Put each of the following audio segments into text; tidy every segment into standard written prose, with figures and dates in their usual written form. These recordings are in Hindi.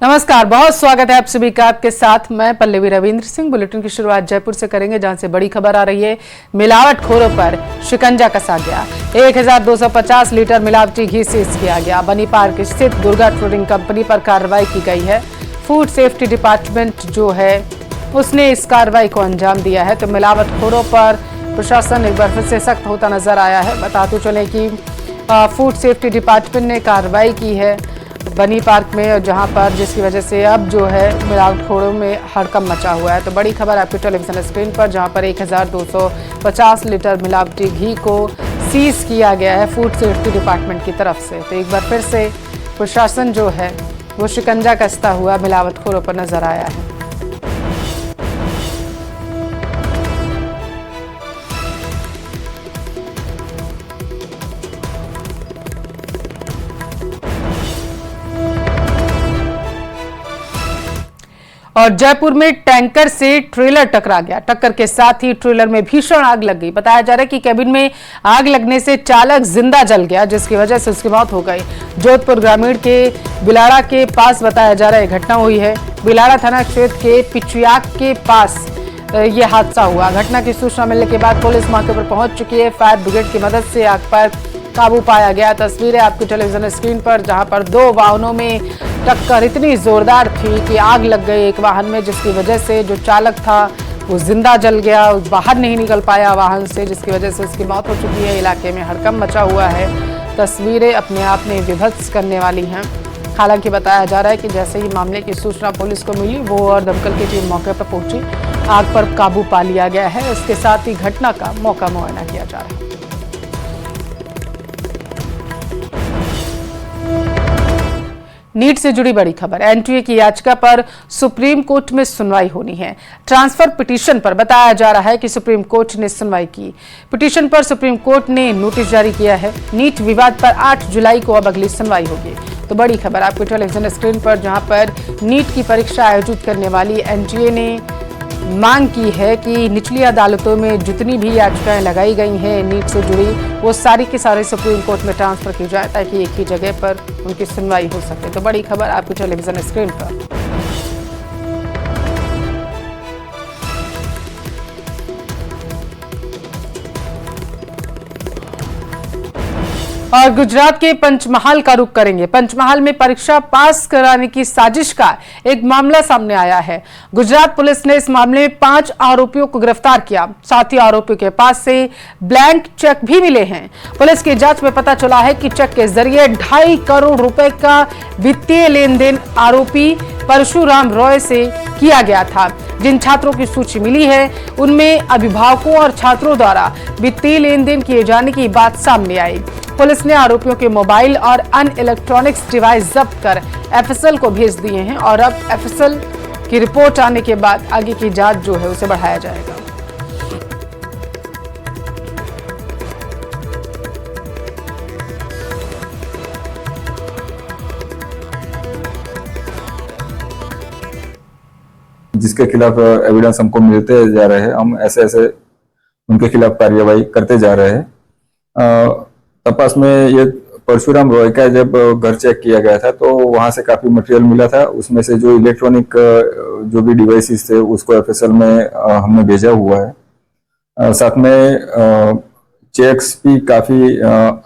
नमस्कार, बहुत स्वागत है आप सभी का। आपके साथ मैं पल्लवी रविंद्र सिंह। बुलेटिन की शुरुआत जयपुर से करेंगे, जहां से बड़ी खबर आ रही है। मिलावटखोरों पर शिकंजा कसा गया। 1250 लीटर मिलावटी घी सीज किया गया। बनी पार्क स्थित दुर्गा ट्रेडिंग कंपनी पर कार्रवाई की गई है। फूड सेफ्टी डिपार्टमेंट जो है उसने इस कार्रवाई को अंजाम दिया है। तो मिलावटखोरों पर प्रशासन एक बार फिर से सख्त होता नजर आया है। बताते चले कि फूड सेफ्टी डिपार्टमेंट ने कार्रवाई की है बनी पार्क में, जहां पर जिसकी वजह से अब जो है मिलावटखोरों में हड़कंप मचा हुआ है। तो बड़ी खबर आपके टेलीविजन स्क्रीन पर, जहां पर 1250 लीटर मिलावटी घी को सीज किया गया है फूड सेफ्टी डिपार्टमेंट की तरफ से। तो एक बार फिर से प्रशासन जो है वो शिकंजा कसता हुआ मिलावटखोरों पर नजर आया है। और जयपुर में टैंकर से ट्रेलर टकरा गया। टक्कर के साथ ही ट्रेलर में भीषण आग लग गई। बताया जा रहा है कि केबिन में आग लगने से चालक जिंदा जल गया, जिसकी वजह से उसकी मौत हो गई। जोधपुर ग्रामीण के बिलाड़ा के पास बताया जा रहा है घटना हुई है। बिलाड़ा थाना क्षेत्र के पिचुयाक के पास यह हादसा हुआ। घटना की सूचना मिलने के बाद पुलिस मौके पर पहुंच चुकी है। फायर ब्रिगेड की मदद से आग पर काबू पाया गया। तस्वीरें आपकी टेलीविजन स्क्रीन पर, जहां पर दो वाहनों में टक्कर इतनी जोरदार थी कि आग लग गई एक वाहन में, जिसकी वजह से जो चालक था वो जिंदा जल गया, बाहर नहीं निकल पाया वाहन से, जिसकी वजह से उसकी मौत हो चुकी है। इलाके में हड़कंप मचा हुआ है। तस्वीरें अपने आप में विभत्स करने वाली हैं। हालांकि बताया जा रहा है कि जैसे ही मामले की सूचना पुलिस को मिली, वो और दमकल की टीम मौके पर पहुंची। आग पर काबू पा लिया गया है। इसके साथ ही घटना का मौका मुआयना किया जा रहा है। नीट से जुड़ी बड़ी खबर। एनटीए की याचिका पर सुप्रीम कोर्ट में सुनवाई होनी है। ट्रांसफर पिटीशन पर बताया जा रहा है कि सुप्रीम कोर्ट ने सुनवाई की। पिटीशन पर सुप्रीम कोर्ट ने नोटिस जारी किया है। नीट विवाद पर 8 जुलाई को अब अगली सुनवाई होगी। तो बड़ी खबर आपकी टेलीविजन स्क्रीन पर, जहां पर नीट की परीक्षा आयोजित करने वाली एनटीए ने मांग की है कि निचली अदालतों में जितनी भी याचिकाएं लगाई गई हैं नीट से जुड़ी, वो सारी की सारी सुप्रीम कोर्ट में ट्रांसफर की जाए, ताकि एक ही जगह पर उनकी सुनवाई हो सके। तो बड़ी खबर आपकी टेलीविजन स्क्रीन पर। और गुजरात के पंचमहाल का रुख करेंगे। पंचमहाल में परीक्षा पास कराने की साजिश का एक मामला सामने आया है। गुजरात पुलिस ने इस मामले में 5 आरोपियों को गिरफ्तार किया। साथ ही आरोपियों के पास से ब्लैंक चेक भी मिले हैं। पुलिस की जांच में पता चला है कि चेक के जरिए 2.5 करोड़ रुपए का वित्तीय लेन देन आरोपी परशुराम रॉय से किया गया था। जिन छात्रों की सूची मिली है उनमें अभिभावकों और छात्रों द्वारा वित्तीय लेन देन किए जाने की बात सामने आई। पुलिस ने आरोपियों के मोबाइल और अन्य इलेक्ट्रॉनिक्स डिवाइस जब्त कर एफएसएल को भेज दिए हैं। और अब एफएसएल की रिपोर्ट आने के बाद आगे की जांच जो है उसे बढ़ाया जाएगा। जिसके खिलाफ एविडेंस हमको मिलते जा रहे हैं, हम ऐसे ऐसे उनके खिलाफ कार्यवाही करते जा रहे हैं। तपास में ये परशुराम रॉय का जब घर चेक किया गया था तो वहां से काफी मटेरियल मिला था। उसमें से जो इलेक्ट्रॉनिक जो भी डिवाइसेस थे उसको एफएसएल में हमने भेजा हुआ है। साथ में चेक्स भी काफी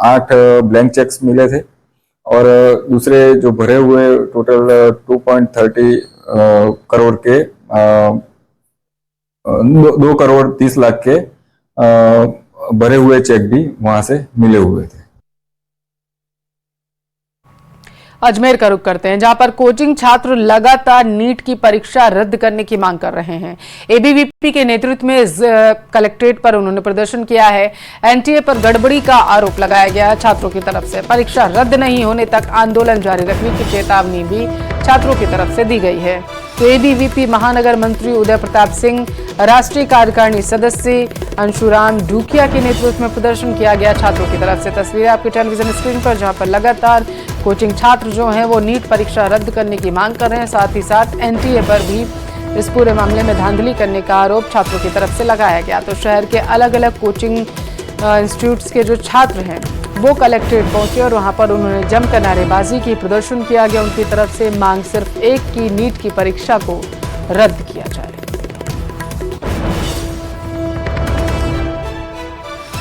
8 ब्लैंक चेक्स मिले थे और दूसरे जो भरे हुए टोटल 2.30 करोड़ के 2 करोड़ 30 लाख के भरे हुए चेक भी वहां से मिले हुए थे। अजमेर का रुख करते हैं, जहां पर कोचिंग छात्र लगातार नीट की परीक्षा रद्द करने की मांग कर रहे हैं। एबीवीपी के नेतृत्व में कलेक्ट्रेट पर उन्होंने प्रदर्शन किया है। एनटीए पर गड़बड़ी का आरोप लगाया गया छात्रों की तरफ से। परीक्षा रद्द नहीं होने तक आंदोलन जारी रखने की चेतावनी भी छात्रों की तरफ से दी गई है। तो एबीवीपी महानगर मंत्री उदय प्रताप सिंह, राष्ट्रीय कार्यकारिणी सदस्य अंशुराम ढूकिया के नेतृत्व में प्रदर्शन किया गया छात्रों की तरफ से। तस्वीरें आपकी टेलीविजन स्क्रीन पर, जहां पर लगातार कोचिंग छात्र जो हैं वो नीट परीक्षा रद्द करने की मांग कर रहे हैं। साथ ही साथ एनटीए पर भी इस पूरे मामले में धांधली करने का आरोप छात्रों की तरफ से लगाया गया। तो शहर के अलग अलग कोचिंग इंस्टीट्यूट्स के जो छात्र हैं वो कलेक्ट्रेट पहुंचे और वहां पर उन्होंने जमकर नारेबाजी की, प्रदर्शन किया गया। उनकी तरफ से मांग सिर्फ एक की, नीट की परीक्षा को रद्द किया जाए।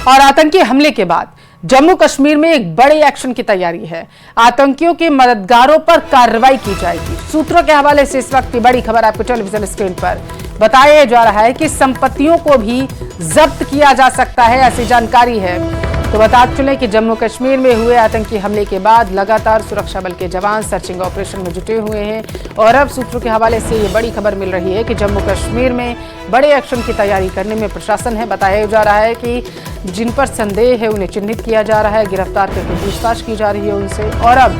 और आतंकी हमले के बाद जम्मू कश्मीर में एक बड़े एक्शन की तैयारी है। आतंकियों के मददगारों पर कार्रवाई की जाएगी। सूत्रों के हवाले से इस वक्त की बड़ी खबर आपको टेलीविजन स्क्रीन पर बताया जा रहा है कि संपत्तियों को भी जब्त किया जा सकता है, ऐसी जानकारी है। तो बता चलें कि जम्मू कश्मीर में हुए आतंकी हमले के बाद लगातार सुरक्षा बल के जवान सर्चिंग ऑपरेशन में जुटे हुए हैं और अब सूत्रों के हवाले से ये बड़ी खबर मिल रही है कि जम्मू कश्मीर में बड़े एक्शन की तैयारी करने में प्रशासन है। बताया जा रहा है कि जिन पर संदेह है उन्हें चिन्हित किया जा रहा है, गिरफ्तार करके पूछताछ की जा रही है उनसे, और अब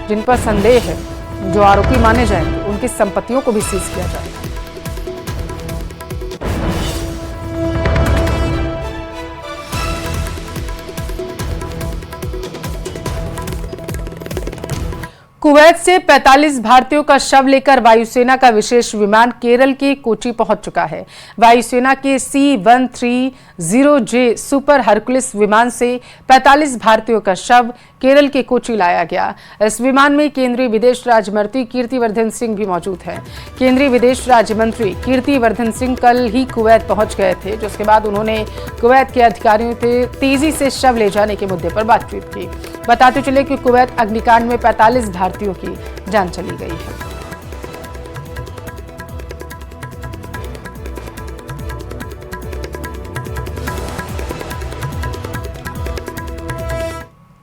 जिन पर संदेह है, जो आरोपी माने जाएंगे, उनकी संपत्तियों को भी सीज किया जाएगा। कुवैत से 45 भारतीयों का शव लेकर वायुसेना का विशेष विमान केरल के कोची पहुंच चुका है। वायुसेना के C-130J सुपर हरकुलिस विमान से 45 भारतीयों का शव केरल के कोची लाया गया। इस विमान में केंद्रीय विदेश राज्य मंत्री कीर्तिवर्धन सिंह भी मौजूद हैं। केंद्रीय विदेश राज्य मंत्री कीर्तिवर्धन सिंह कल ही कुवैत पहुंच गए थे, जिसके बाद उन्होंने कुवैत के अधिकारियों से तेजी से शव ले जाने के मुद्दे पर बातचीत की। बताते चले कि कुवैत अग्निकांड में 45 भारतीयों की जान चली गई है।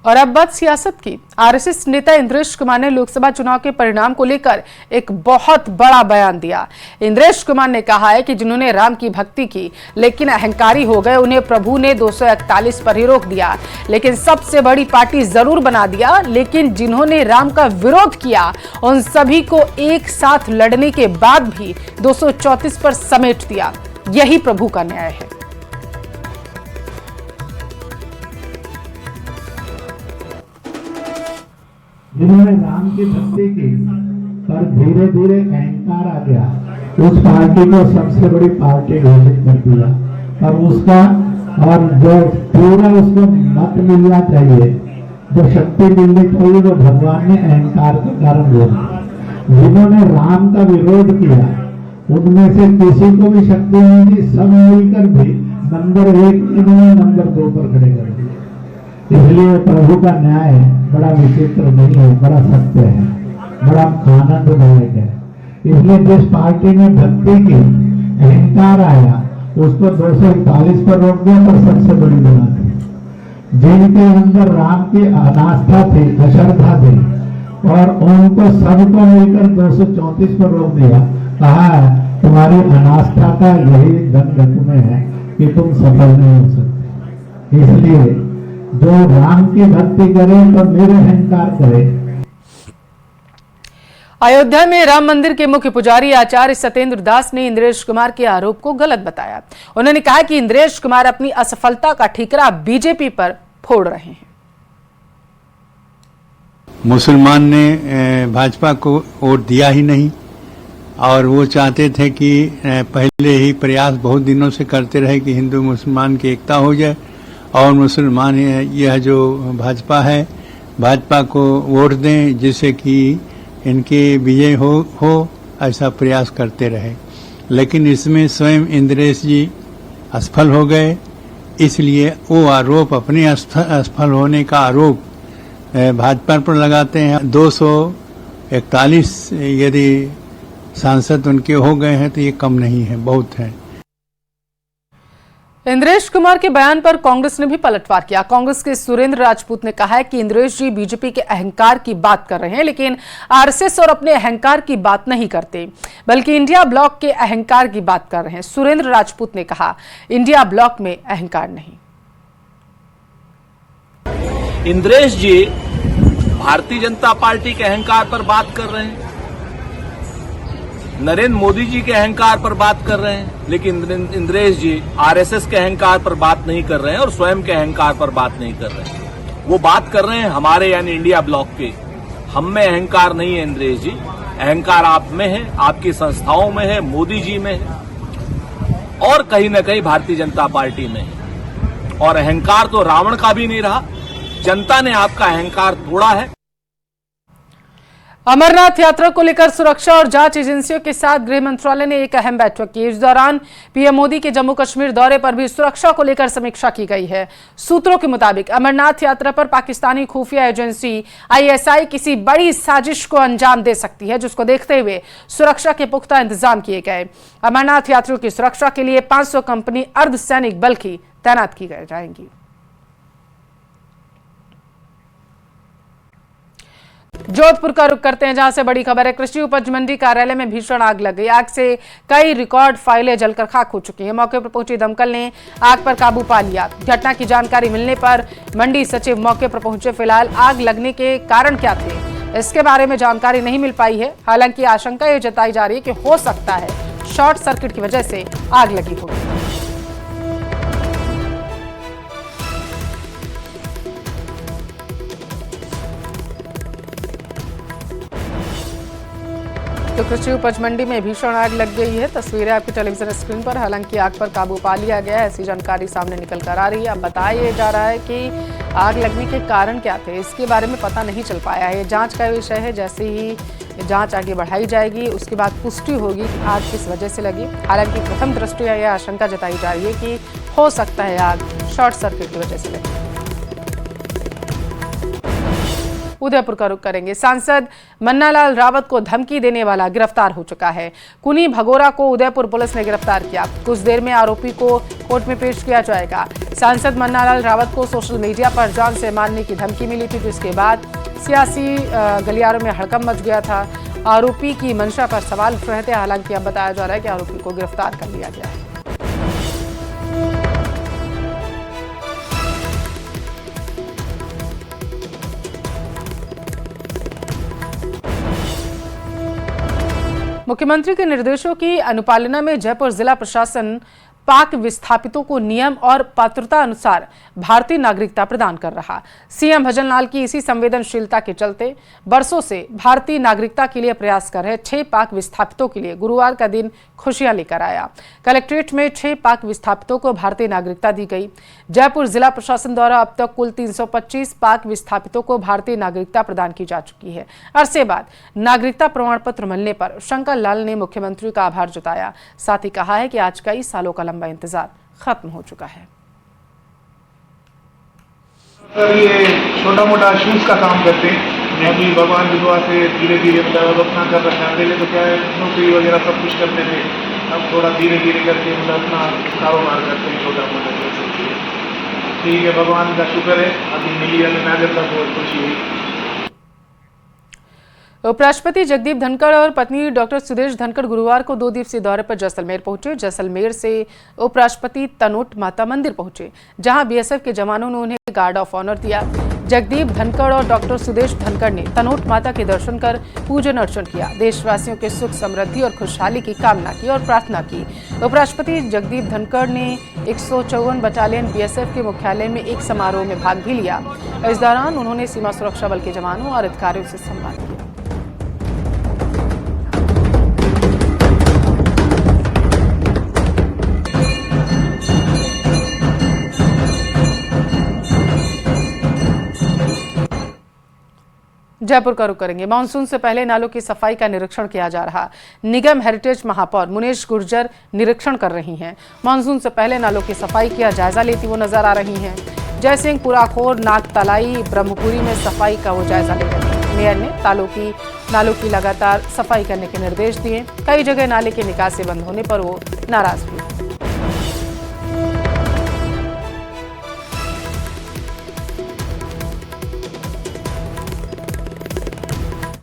और अब बात सियासत की। आरएसएस नेता इंद्रेश कुमार ने लोकसभा चुनाव के परिणाम को लेकर एक बहुत बड़ा बयान दिया। इंद्रेश कुमार ने कहा है कि जिन्होंने राम की भक्ति की लेकिन अहंकारी हो गए, उन्हें प्रभु ने 241 पर ही रोक दिया, लेकिन सबसे बड़ी पार्टी जरूर बना दिया। लेकिन जिन्होंने राम का विरोध किया, उन सभी को एक साथ लड़ने के बाद भी 234 पर समेट दिया। यही प्रभु का न्याय है। जिन्होंने राम की भक्ति की पर धीरे धीरे अहंकार आ गया, उस पार्टी को सबसे बड़ी पार्टी घोषित कर दिया। और उसका और जो पूरा उसको मत मिलना चाहिए, जो शक्ति मिलनी चाहिए, वो भगवान ने अहंकार के कारण बोला। जिन्होंने राम का विरोध किया, उनमें से किसी को भी शक्ति नहीं दी, सब मिलकर भी नंबर 1 इन्होंने नंबर 2 पर खड़े कर दिया। इसलिए प्रभु का न्याय बड़ा विचित्र नहीं है, बड़ा सत्य है, बड़ा आनंददायक है। इसलिए जिस पार्टी ने भक्ति की, अहंकार आया, उसको 241 पर रोक दिया, पर सबसे बड़ी बना दी। जिनके अंदर राम की अनास्था थी, अश्रद्धा थी, और उनको सबको मिलकर 234 पर रोक दिया। कहा तुम्हारी अनास्था का यही दंड तुम्हें है कि तुम सफल नहीं हो सकते। इसलिए जो राम की भक्ति करे तो मेरे अहंकार करे। अयोध्या में राम मंदिर के मुख्य पुजारी आचार्य सत्येंद्र दास ने इंद्रेश कुमार के आरोप को गलत बताया। उन्होंने कहा कि इंद्रेश कुमार अपनी असफलता का ठीकरा बीजेपी पर फोड़ रहे हैं। मुसलमान ने भाजपा को वोट दिया ही नहीं, और वो चाहते थे कि पहले ही प्रयास बहुत दिनों से करते रहे कि हिंदू मुसलमान की एकता हो जाए, और मुसलमान यह जो भाजपा है, भाजपा को वोट दें जिससे कि इनकी विजय हो ऐसा प्रयास करते रहे। लेकिन इसमें स्वयं इंद्रेश जी असफल हो गए। इसलिए वो आरोप, अपने असफल होने का आरोप भाजपा पर लगाते हैं। 241 यदि सांसद उनके हो गए हैं तो ये कम नहीं है, बहुत है। इंद्रेश कुमार के बयान पर कांग्रेस ने भी पलटवार किया। कांग्रेस के सुरेंद्र राजपूत ने कहा है कि इंद्रेश जी बीजेपी के अहंकार की बात कर रहे हैं, लेकिन आरएसएस और अपने अहंकार की बात नहीं करते, बल्कि इंडिया ब्लॉक के अहंकार की बात कर रहे हैं। सुरेंद्र राजपूत ने कहा, इंडिया ब्लॉक में अहंकार नहीं। इंद्रेश जी भारतीय जनता पार्टी के अहंकार पर बात कर रहे हैं, नरेंद्र मोदी जी के अहंकार पर बात कर रहे हैं, लेकिन इंद्रेश जी आरएसएस के अहंकार पर बात नहीं कर रहे हैं और स्वयं के अहंकार पर बात नहीं कर रहे हैं। वो बात कर रहे हैं हमारे यानी इंडिया ब्लॉक के। हम में अहंकार नहीं है इंद्रेश जी, अहंकार आप में है, आपकी संस्थाओं में है, मोदी जी में है, और कहीं न कहीं भारतीय जनता पार्टी में है। और अहंकार तो रावण का भी नहीं रहा, जनता ने आपका अहंकार तोड़ा है। अमरनाथ यात्रा को लेकर सुरक्षा और जांच एजेंसियों के साथ गृह मंत्रालय ने एक अहम बैठक की। इस दौरान पीएम मोदी के जम्मू कश्मीर दौरे पर भी सुरक्षा को लेकर समीक्षा की गई है। सूत्रों के मुताबिक अमरनाथ यात्रा पर पाकिस्तानी खुफिया एजेंसी आईएसआई किसी बड़ी साजिश को अंजाम दे सकती है, जिसको देखते हुए सुरक्षा के पुख्ता इंतजाम किए गए। अमरनाथ यात्रियों की सुरक्षा के लिए 500 कंपनी अर्धसैनिक बल की तैनात की जाएंगी। जोधपुर का रुख करते हैं, जहां से बड़ी खबर है। कृषि उपज मंडी कार्यालय में भीषण आग लग गई। आग से कई रिकॉर्ड फाइलें जलकर खाक हो चुकी हैं। मौके पर पहुंची दमकल ने आग पर काबू पा लिया। घटना की जानकारी मिलने पर मंडी सचिव मौके पर पहुंचे। फिलहाल आग लगने के कारण क्या थे, इसके बारे में जानकारी नहीं मिल पाई है। हालांकि आशंका ये जताई जा रही है कि हो सकता है शॉर्ट सर्किट की वजह से आग लगी होगी। तो कृषि उपज मंडी में भीषण आग लग गई है। तस्वीरें आपकी टेलीविजन स्क्रीन पर। हालांकि आग पर काबू पा लिया गया है, ऐसी जानकारी सामने निकल कर आ रही है। अब बताया जा रहा है कि आग लगने के कारण क्या थे, इसके बारे में पता नहीं चल पाया है। जांच का विषय है। जैसे ही जांच आगे बढ़ाई जाएगी उसके बाद पुष्टि होगी कि आग किस वजह से लगी। हालांकि प्रथम दृष्टया यह आशंका जताई जा रही है कि हो सकता है आग शॉर्ट सर्किट की वजह से लगी। उदयपुर का रुख करेंगे। सांसद मन्नालाल रावत को धमकी देने वाला गिरफ्तार हो चुका है। कुनी भगोरा को उदयपुर पुलिस ने गिरफ्तार किया। कुछ देर में आरोपी को कोर्ट में पेश किया जाएगा। सांसद मन्नालाल रावत को सोशल मीडिया पर जान से मारने की धमकी मिली थी, जिसके बाद सियासी गलियारों में हड़कंप मच गया था। आरोपी की मंशा पर सवाल उठ रहे थे। हालांकि अब बताया जा रहा है कि आरोपी को गिरफ्तार कर लिया गया है। मुख्यमंत्री के निर्देशों की अनुपालना में जयपुर जिला प्रशासन पाक विस्थापितों को नियम और पात्रता अनुसार भारतीय नागरिकता प्रदान कर रहा। सीएम भजन लाल की इसी संवेदनशीलता के चलते बरसों से भारतीय नागरिकता के लिए प्रयास कर रहे 6 पाक विस्थापितों के लिए गुरुवार का दिन खुशियां लेकर आया। कलेक्ट्रेट में 6 पाक विस्थापितों को भारतीय नागरिकता दी गई। जयपुर जिला प्रशासन द्वारा अब तक कुल 325 पाक विस्थापितों को भारतीय नागरिकता प्रदान की जा चुकी है। अरसे बाद नागरिकता प्रमाण पत्र मिलने पर शंकर लाल ने मुख्यमंत्री का आभार जताया। साथ ही कहा है कि आज कई सालों का लंबा इंतजार खत्म हो चुका है। सर ये छोटा मोटा शूज का काम करते हैं। मैं भी भगवान की दुआ से धीरे धीरे मतलब अपना कर रखा है। पहले तो क्या है नौकरी वगैरह सब कुछ करते थे, अब थोड़ा धीरे धीरे करके मतलब अपना कारोबार करते हैं छोटा मोटा। ठीक है, भगवान का शुक्र है अभी मिली है नागरिकता, बहुत खुशी हुई। उपराष्ट्रपति जगदीप धनखड़ और पत्नी डॉक्टर सुदेश धनखड़ गुरुवार को 2 दिवसीय दौरे पर जैसलमेर पहुंचे। जैसलमेर से उपराष्ट्रपति तनोट माता मंदिर पहुंचे, जहां बीएसएफ के जवानों ने उन्हें गार्ड ऑफ ऑनर दिया। जगदीप धनखड़ और डॉक्टर सुदेश धनखड़ ने तनोट माता के दर्शन कर पूजन अर्चन किया। देशवासियों के सुख समृद्धि और खुशहाली की कामना की और प्रार्थना की। उपराष्ट्रपति जगदीप धनखड़ ने 154 बटालियन बीएसएफ के मुख्यालय में एक समारोह में भाग भी लिया। इस दौरान उन्होंने सीमा सुरक्षा बल के जवानों और अधिकारियों से संवाद किया। जयपुर का रुख करेंगे। मानसून से पहले नालों की सफाई का निरीक्षण किया जा रहा। निगम हेरिटेज महापौर मुनेश गुर्जर निरीक्षण कर रही हैं। मानसून से पहले नालों की सफाई का जायजा लेती वो नजर आ रही हैं। जयसिंहपुरा खोर, नागतलाई, ब्रह्मपुरी में सफाई का वो जायजा ले रही हैं। मेयर ने नालों की लगातार सफाई करने के निर्देश दिए। कई जगह नाले के निकासी बंद होने पर वो नाराज हुई।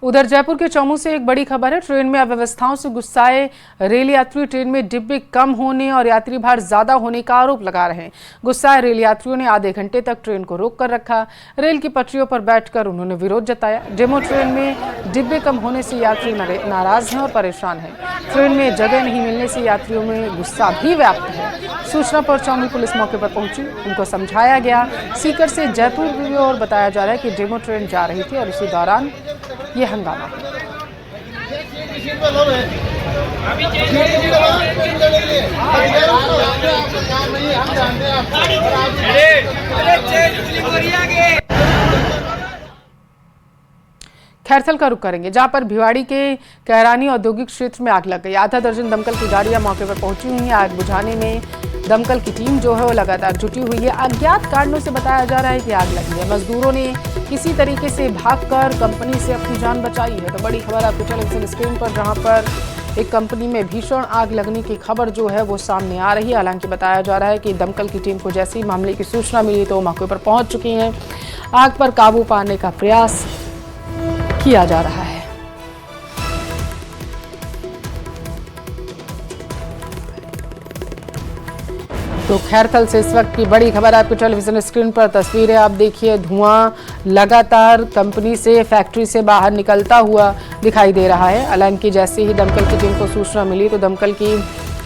उधर जयपुर के चौमू से एक बड़ी खबर है। ट्रेन में अव्यवस्थाओं से गुस्साए रेल यात्री ट्रेन में डिब्बे कम होने और यात्री भार ज्यादा होने का आरोप लगा रहे हैं। गुस्साए रेल यात्रियों ने आधे घंटे तक ट्रेन को रोक कर रखा। रेल की पटरियों पर बैठकर उन्होंने विरोध जताया। डेमो ट्रेन में डिब्बे कम होने से यात्री नाराज हैं और परेशान हैं। ट्रेन में जगह नहीं मिलने से यात्रियों में गुस्सा भी व्याप्त है। सूचना पर चौमू पुलिस मौके पर पहुंची, उनको समझाया गया। सीकर से जयपुर की ओर बताया जा रहा है कि डेमो ट्रेन जा रही थी और इसी दौरान ये हंगामा। खैरथल का रुख करेंगे, जहां पर भिवाड़ी के कैरानी औद्योगिक क्षेत्र में आग लग गई। आधा दर्जन दमकल की गाड़ियां मौके पर पहुंची हुई हैं। आग बुझाने में दमकल की टीम जो है वो लगातार जुटी हुई है। अज्ञात कारणों से बताया जा रहा है कि आग लगी है। मजदूरों ने किसी तरीके से भागकर कंपनी से अपनी जान बचाई है। तो बड़ी खबर आपको टेलीविजन स्क्रीन पर, जहां पर एक कंपनी में भीषण आग लगने की खबर जो है वो सामने आ रही है। हालांकि बताया जा रहा है कि दमकल की टीम को जैसे ही मामले की सूचना मिली तो मौके पर पहुंच चुकी हैं। आग पर काबू पाने का प्रयास किया जा रहा है। तो खैरथल से इस वक्त की बड़ी खबर आपको टेलीविजन स्क्रीन पर तस्वीरें आप देखिए। धुआं लगातार कंपनी से, फैक्ट्री से बाहर निकलता हुआ दिखाई दे रहा है। हालांकि जैसे ही दमकल की टीम को सूचना मिली तो दमकल की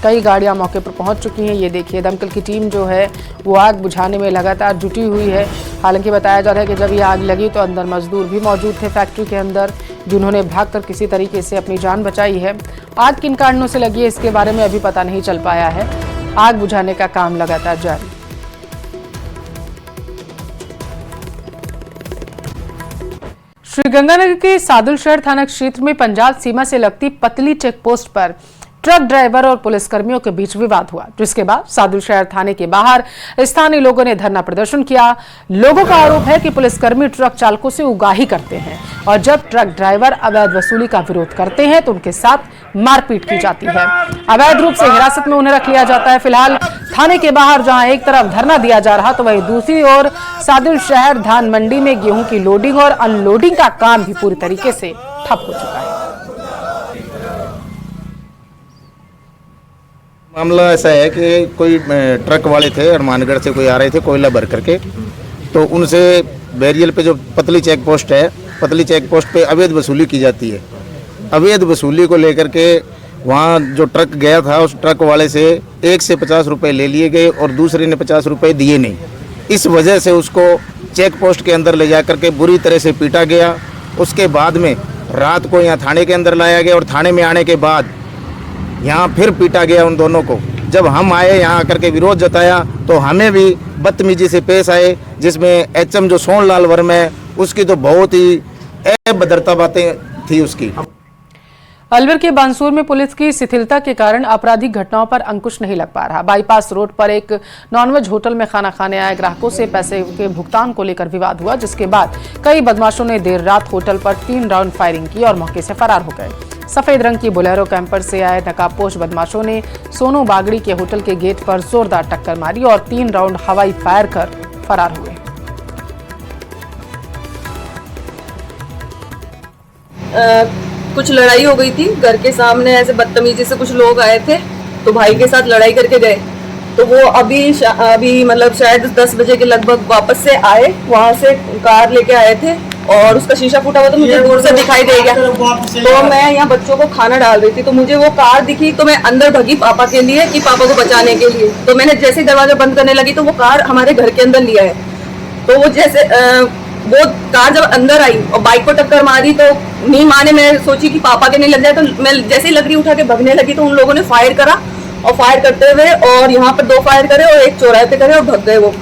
कई गाड़ियां मौके पर पहुंच चुकी हैं। ये देखिए, दमकल की टीम जो है वो आग बुझाने में लगातार जुटी हुई है। हालांकि बताया जा रहा है कि जब ये आग लगी तो अंदर मजदूर भी मौजूद थे फैक्ट्री के अंदर, जिन्होंने भागकर किसी तरीके से अपनी जान बचाई है। आग किन कारणों से लगी है इसके बारे में अभी पता नहीं चल पाया है। आग बुझाने का काम लगातार जारी। श्रीगंगानगर के सादुलशहर थाना क्षेत्र में पंजाब सीमा से लगती पतली चेक पोस्ट पर ट्रक ड्राइवर और पुलिसकर्मियों के बीच विवाद हुआ, जिसके बाद सादुलशहर थाने के बाहर स्थानीय लोगों ने धरना प्रदर्शन किया। लोगों का आरोप है कि पुलिसकर्मी ट्रक चालकों से उगाही करते हैं और जब ट्रक ड्राइवर अवैध वसूली का विरोध करते हैं तो उनके साथ मारपीट की जाती है। अवैध रूप से हिरासत में उन्हें रख लिया जाता है। फिलहाल थाने के बाहर जहां एक तरफ धरना दिया जा रहा तो वहीं दूसरी ओर सादुलशहर धान मंडी में गेहूं की लोडिंग और अनलोडिंग का काम भी पूरी तरीके से ठप हो चुका है। मामला ऐसा है कि कोई ट्रक वाले थे, हनुमानगढ़ से कोई आ रहे थे कोयला भर करके, तो उनसे बैरियल पे जो पतली चेक पोस्ट है, पतली चेक पोस्ट पे अवैध वसूली की जाती है। अवैध वसूली को लेकर के वहाँ जो ट्रक गया था उस ट्रक वाले से एक से 50 रुपये ले लिए गए और दूसरे ने 50 रुपये दिए नहीं। इस वजह से उसको चेक पोस्ट के अंदर ले जा करके बुरी तरह से पीटा गया। उसके बाद में रात को यहाँ थाने के अंदर लाया गया और थाने में आने के बाद यहाँ फिर पीटा गया उन दोनों को। जब हम आए यहाँ आकर के विरोध जताया तो हमें भी बदतमीजी से पेश आए, जिसमें एचएम जो सोनलाल वर्मा है उसकी तो बहुत ही अभद्रता बातें थी उसकी। अलवर के बांसूर में पुलिस की शिथिलता के कारण आपराधिक घटनाओं पर अंकुश नहीं लग पा रहा। बाईपास रोड पर एक नॉनवेज होटल में खाना खाने आए ग्राहकों से पैसे के भुगतान को लेकर विवाद हुआ, जिसके बाद कई बदमाशों ने देर रात होटल पर 3 राउंड फायरिंग की और मौके से फरार हो गए। सफेद रंग की बोलेरो कैंपर से आए नकाबपोश बदमाशों ने सोनू बागड़ी के होटल के गेट पर जोरदार टक्कर मारी और 3 राउंड हवाई फायर कर फरार हुए। कुछ लड़ाई हो गई थी घर के सामने, ऐसे बदतमीजी से कुछ लोग आए थे तो भाई के साथ लड़ाई करके गए। तो वो अभी मतलब शायद 10 बजे के लगभग वापस से आए, वहां से कार लेके आए थे और उसका शीशा फूटा हुआ तो मुझे दूर से दिखाई दे गया। तो मैं यहाँ बच्चों को खाना डाल रही थी तो मुझे वो कार दिखी तो मैं अंदर भगी पापा के लिए कि पापा को बचाने के लिए। तो मैंने जैसे ही दरवाजा बंद करने लगी तो वो कार हमारे घर के अंदर लिया है। तो वो जैसे वो कार जब अंदर आई और बाइक को टक्कर मारी तो नहीं माने, मैं सोची कि पापा के नहीं लग जाए तो मैं जैसे ही लकड़ी उठा के भगने लगी तो उन लोगों ने फायर करा और फायर करते हुए और यहाँ पर 2 फायर करे और एक चौराहे पे करे और भग गए वो।